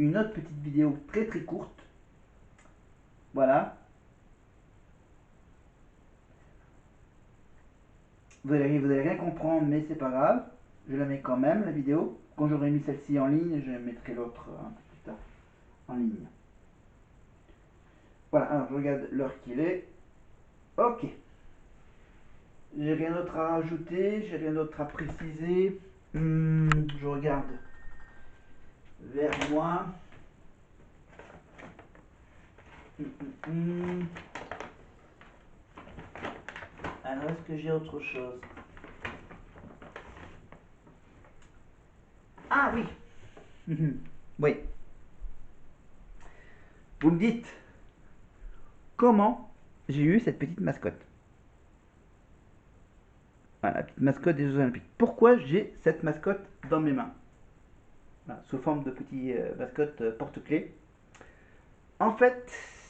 une autre petite vidéo très très courte. Voilà. Vous allez rien comprendre, mais c'est pas grave. Je la mets quand même, la vidéo. Quand j'aurai mis celle-ci en ligne, je mettrai l'autre un peu plus tard en ligne. Voilà, alors je regarde l'heure qu'il est. Ok. J'ai rien d'autre à rajouter, j'ai rien d'autre à préciser. Je regarde vers moi. Alors, est-ce que j'ai autre chose? Ah oui. Oui. Vous me dites comment j'ai eu cette petite mascotte. Voilà, la petite mascotte des Jeux Olympiques. Pourquoi j'ai cette mascotte dans mes mains? Voilà, sous forme de petit mascotte porte-clés. En fait,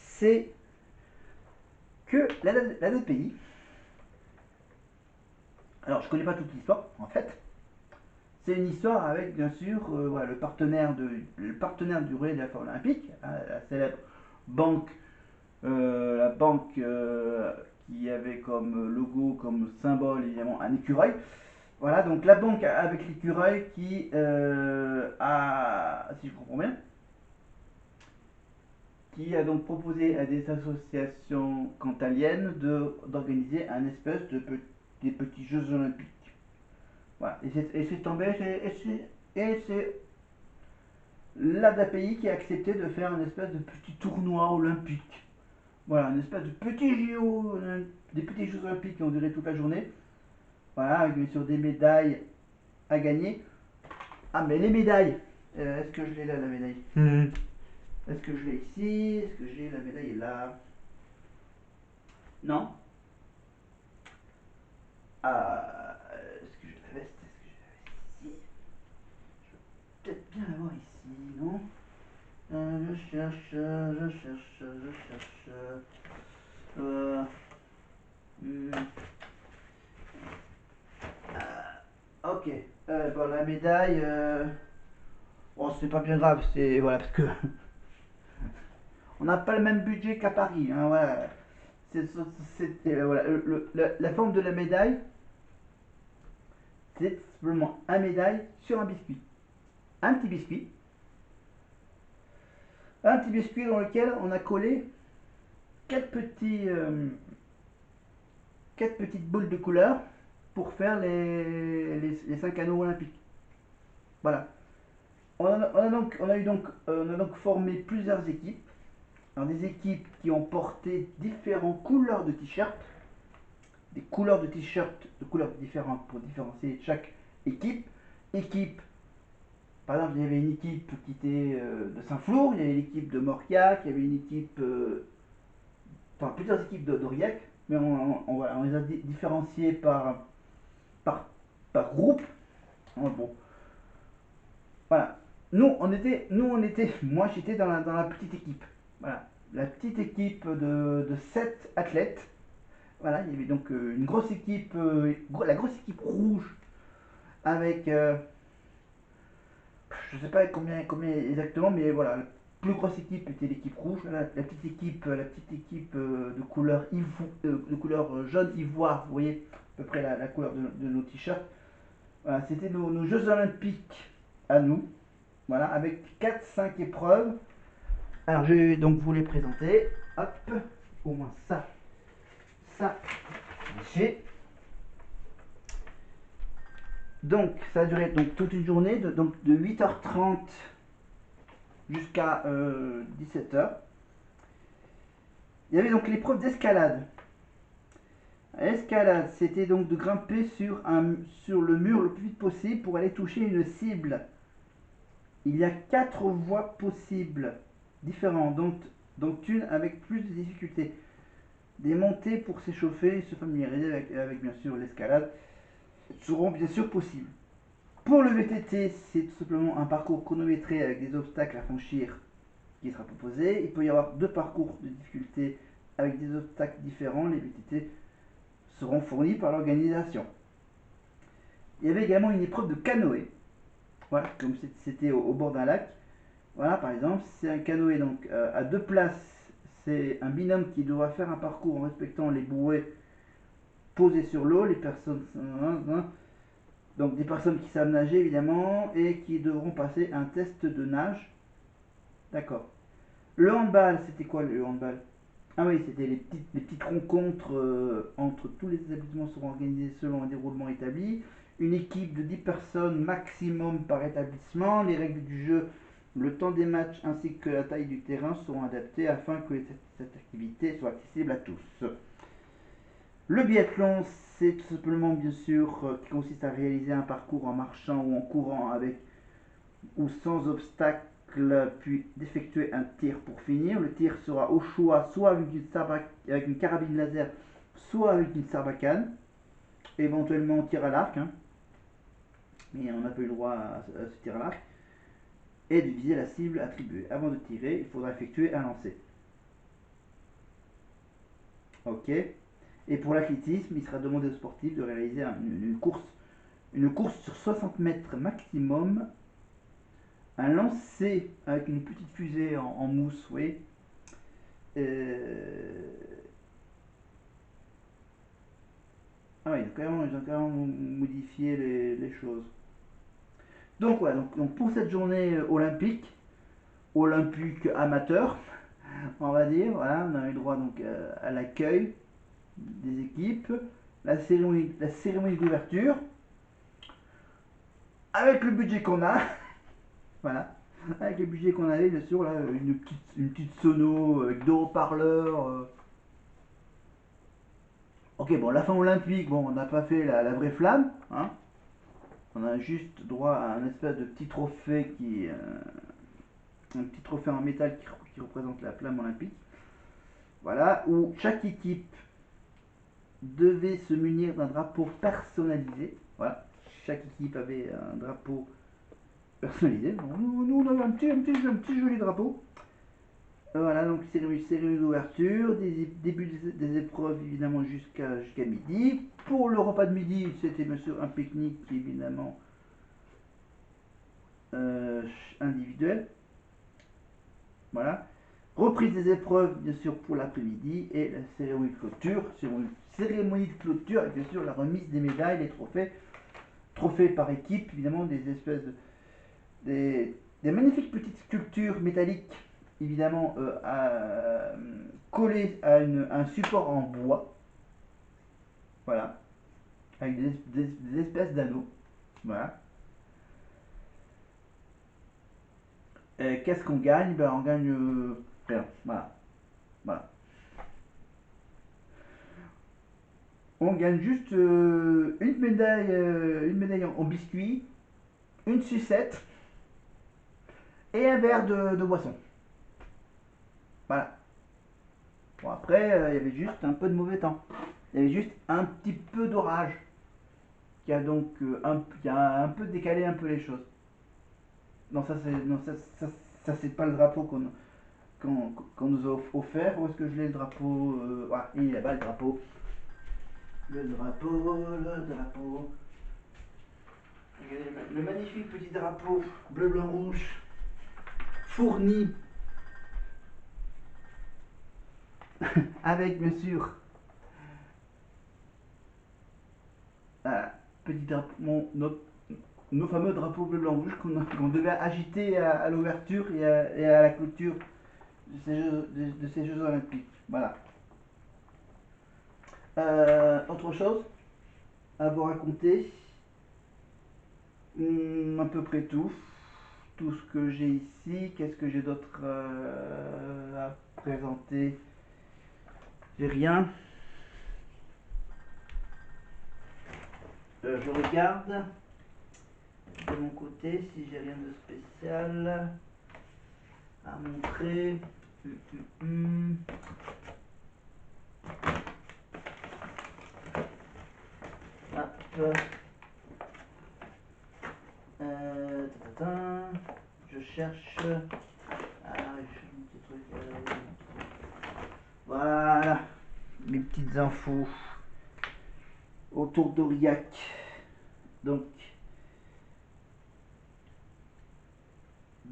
c'est que la DPI. Alors, je connais pas toute l'histoire, en fait. C'est une histoire avec, bien sûr, voilà, le partenaire du relais de la Forme olympique, hein, la célèbre banque, la banque qui avait comme logo, comme symbole, évidemment, un écureuil. Voilà, donc la banque avec l'écureuil qui a, si je comprends bien, qui a donc proposé à des associations cantaliennes d'organiser un espèce des petits Jeux Olympiques. Voilà, et c'est tombé, et c'est l'ADAPI qui a accepté de faire une espèce de petit tournoi olympique. Voilà, une espèce de petit JO, des petits Jeux Olympiques qui ont duré toute la journée. Voilà, avec bien sûr des médailles à gagner. Ah, mais les médailles, est-ce que je l'ai là, la médaille? Est-ce que je l'ai ici? Est-ce que j'ai la médaille là? Non. Est-ce que je la veste? Est-ce que je la veste ici? Je vais peut-être bien l'avoir ici, non? Je cherche, je cherche, je cherche. Euh, hmm, ok. Bon, la médaille. Bon, c'est pas bien grave, c'est. Voilà, parce que. On n'a pas le même budget qu'à Paris, hein, voilà. Voilà, la forme de la médaille, c'est simplement un médaille sur un biscuit. Un petit biscuit. Un petit biscuit dans lequel on a collé quatre petits. Quatre petites boules de couleur pour faire les 5 anneaux olympiques. Voilà. On a donc formé plusieurs équipes. Alors, des équipes qui ont porté différentes couleurs de t-shirt, des couleurs de t-shirt de couleurs différentes pour différencier chaque équipe. Équipe, par exemple, il y avait une équipe qui était de Saint-Flour, il y avait l'équipe de Mauriac, il y avait une équipe, enfin plusieurs équipes d'Aurillac, mais voilà, on les a différenciées par, par groupe. Bon, voilà. Moi j'étais dans la petite équipe. Voilà, la petite équipe de 7 athlètes. Voilà, il y avait donc une grosse équipe, la grosse équipe rouge avec, je ne sais pas combien exactement, mais voilà, la plus grosse équipe était l'équipe rouge. La petite équipe de couleur jaune ivoire, vous voyez à peu près la couleur de nos t-shirts. Voilà, c'était nos Jeux Olympiques à nous. Voilà, avec quatre cinq épreuves. Alors, je vais donc vous les présenter. Hop, au moins ça, j'ai. Donc, ça a duré donc, toute une journée, de 8h30 jusqu'à 17h. Il y avait donc l'épreuve d'escalade. L'escalade, c'était donc de grimper sur le mur le plus vite possible pour aller toucher une cible. Il y a quatre voies possibles différentes, dont une avec plus de difficultés. Des montées pour s'échauffer et se familiariser avec bien sûr l'escalade seront bien sûr possibles. Pour le VTT, c'est tout simplement un parcours chronométré avec des obstacles à franchir qui sera proposé. Il peut y avoir deux parcours de difficulté avec des obstacles différents. Les VTT seront fournis par l'organisation. Il y avait également une épreuve de canoë, voilà, comme c'était au bord d'un lac. Voilà, par exemple, c'est un canoë donc à deux places. C'est un binôme qui devra faire un parcours en respectant les bouées posées sur l'eau. Les personnes, donc des personnes qui savent nager évidemment et qui devront passer un test de nage. D'accord. Le handball, c'était quoi le handball? Ah oui, c'était les petites rencontres entre tous les établissements seront organisées selon un déroulement établi. Une équipe de 10 personnes maximum par établissement. Les règles du jeu, le temps des matchs ainsi que la taille du terrain seront adaptées afin que cette activité soit accessible à tous. Le biathlon, c'est tout simplement bien sûr qui consiste à réaliser un parcours en marchant ou en courant avec ou sans obstacle, puis d'effectuer un tir pour finir. Le tir sera au choix soit avec une carabine laser, soit avec une sarbacane, éventuellement tir à l'arc, hein, mais on n'a pas eu le droit à ce tir à l'arc, et de viser la cible attribuée. Avant de tirer, il faudra effectuer un lancer. Ok. Et pour l'athlétisme, il sera demandé aux sportifs de réaliser une course sur 60 mètres maximum, un lancer avec une petite fusée en mousse, oui. Ah oui, ils ont carrément modifié les choses. Donc voilà, donc pour cette journée olympique amateur, on va dire, voilà, on a eu droit donc à l'accueil des équipes, la cérémonie d'ouverture, avec le budget qu'on a, voilà, avec le budget qu'on avait, bien sûr, là, une petite sono avec deux haut-parleurs. Ok, bon, la fin olympique, bon, on n'a pas fait la vraie flamme, hein. On a juste droit à un espèce de petit trophée un petit trophée en métal qui représente la flamme olympique. Voilà, où chaque équipe devait se munir d'un drapeau personnalisé. Voilà, chaque équipe avait un drapeau personnalisé. Nous, on avait un petit joli drapeau. Voilà, donc cérémonie d'ouverture, début des épreuves évidemment jusqu'à midi. Pour le repas de midi, c'était bien sûr un pique-nique évidemment euh, individuel. Voilà. Reprise des épreuves, bien sûr, pour l'après-midi et la cérémonie de clôture. Cérémonie de clôture et bien sûr la remise des médailles, les trophées. Trophées par équipe, évidemment, des espèces de. Des magnifiques petites sculptures métalliques, évidemment, collées à un support en bois. Voilà. Avec des espèces d'anneaux. Voilà. Qu'est-ce qu'on gagne? Ben, on gagne rien. Voilà. Voilà. On gagne juste une médaille en biscuit, une sucette et un verre de boisson. Voilà. Bon, après, il y avait juste un peu de mauvais temps. Il y avait juste un petit peu d'orage qui a donc qui a un peu décalé un peu les choses. Non, ça c'est pas le drapeau qu'on nous a offert. Où est-ce que je l'ai le drapeau? Voilà, il est là-bas le drapeau. Le drapeau, le drapeau. Regardez le magnifique petit drapeau bleu, blanc, rouge fourni avec bien sûr petit drapeau, nos fameux drapeaux bleu, blanc, rouge qu'on devait agiter à l'ouverture et à la clôture de ces Jeux Olympiques. Voilà. Autre chose à vous raconter, à peu près tout. Tout ce que j'ai ici. Qu'est-ce que j'ai d'autre à présenter? J'ai rien. Je regarde de mon côté si j'ai rien de spécial à montrer. Hop. Je cherche. Ah, un petit truc. Voilà. Mes petites infos autour d'Aurillac. Donc,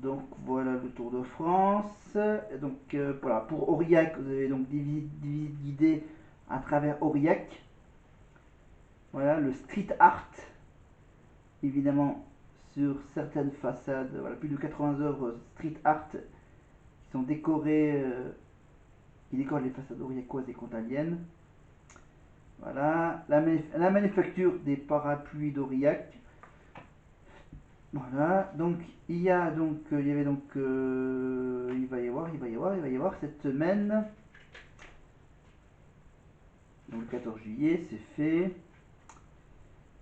Donc voilà le Tour de France. Et donc voilà, pour Aurillac, vous avez donc des visites guidées à travers Aurillac. Voilà, le street art, évidemment, sur certaines façades. Voilà, plus de 80 œuvres street art qui sont décorées, qui décorent les façades aurillacoises et frontaliennes. Voilà, la manufacture des parapluies d'Aurillac. Voilà, donc il y a donc il y avait donc il va y avoir cette semaine. Donc le 14 juillet, c'est fait.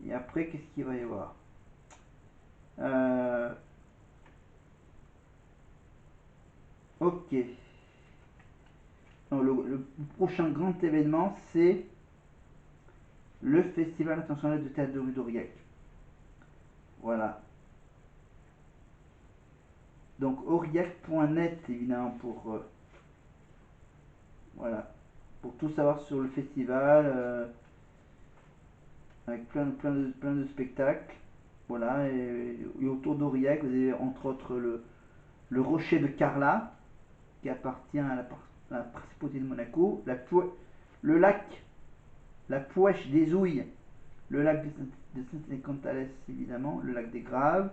Et après, qu'est-ce qu'il va y avoir? Ok. Donc, le prochain grand événement, c'est le Festival international de théâtre de rue d'Aurillac. Voilà. Donc aurillac.net évidemment pour voilà, pour tout savoir sur le festival, avec plein de spectacles. Voilà, et autour d'Aurillac, vous avez entre autres le rocher de Carla, qui appartient à la principauté de Monaco, le lac, la Pouèche des Ouilles, le lac de Saint-Écantales évidemment, le lac des Graves,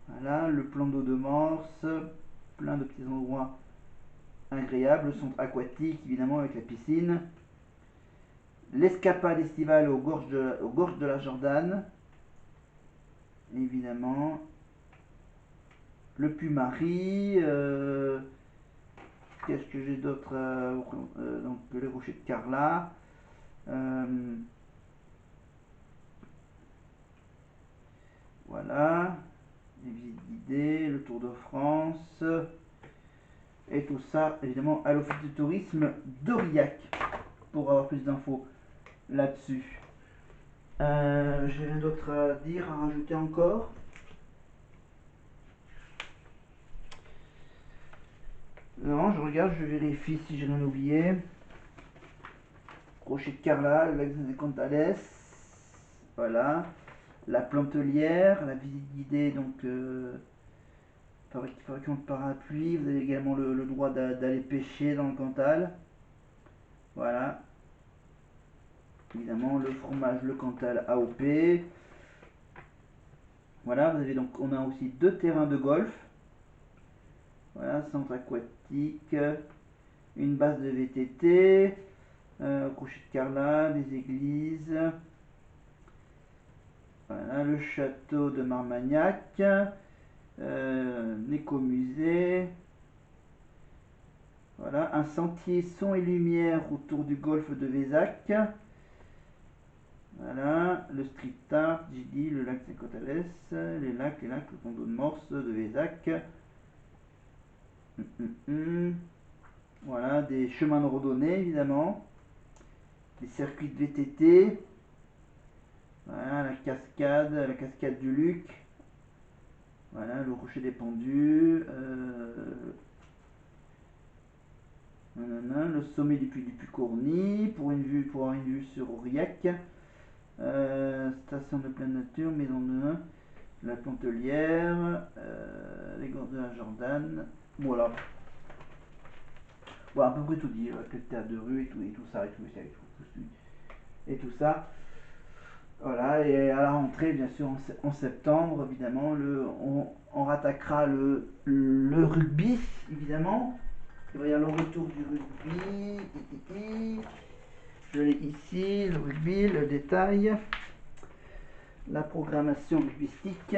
voilà, le plan d'eau de Morse, plein de petits endroits agréables, le centre aquatique évidemment avec la piscine, l'escapade estivale aux gorges de la Jordane, évidemment, le Puy-Marie, qu'est-ce que j'ai d'autre, donc les rochers de Carla, voilà, les visites guidées, le Tour de France, et tout ça évidemment à l'office de tourisme d'Aurillac pour avoir plus d'infos là-dessus. J'ai rien d'autre à dire, à rajouter encore. Non, je regarde, je vérifie si j'ai rien oublié. Rocher de Carla, le lac de Saint-Écantales, voilà. La plantelière, la visite guidée, donc fabrication de parapluies. Vous avez également le droit d'aller pêcher dans le Cantal. Voilà. Évidemment, le fromage, le Cantal AOP. Voilà, vous avez donc, on a aussi 2 terrains de golf. Voilà, centre aquatique, une base de VTT, Rocher de Carla, des églises. Voilà, le château de Marmagnac, l'écomusée. Voilà, un sentier son et lumière autour du golfe de Vézac. Voilà, le street art, j'ai dit, le lac Saint-Cotales, les lacs, le pont d'eau de Morse de Vézac. Voilà, des chemins de randonnée évidemment, des circuits de VTT. Voilà, la cascade du Luc. Voilà, le rocher des pendus. Le sommet du Puy Corny pour avoir une vue sur Aurillac. Station de pleine nature, maison de la Plantelière, les gorges de la Jordane. Voilà. Voilà, à peu près tout dit, avec le théâtre de rue et tout ça, et tout ça. Voilà, et à la rentrée, bien sûr, en septembre, évidemment, on rattaquera le rugby, évidemment. Il va y avoir le retour du rugby. Je l'ai ici, le rugby, le détail, la programmation rugbystique.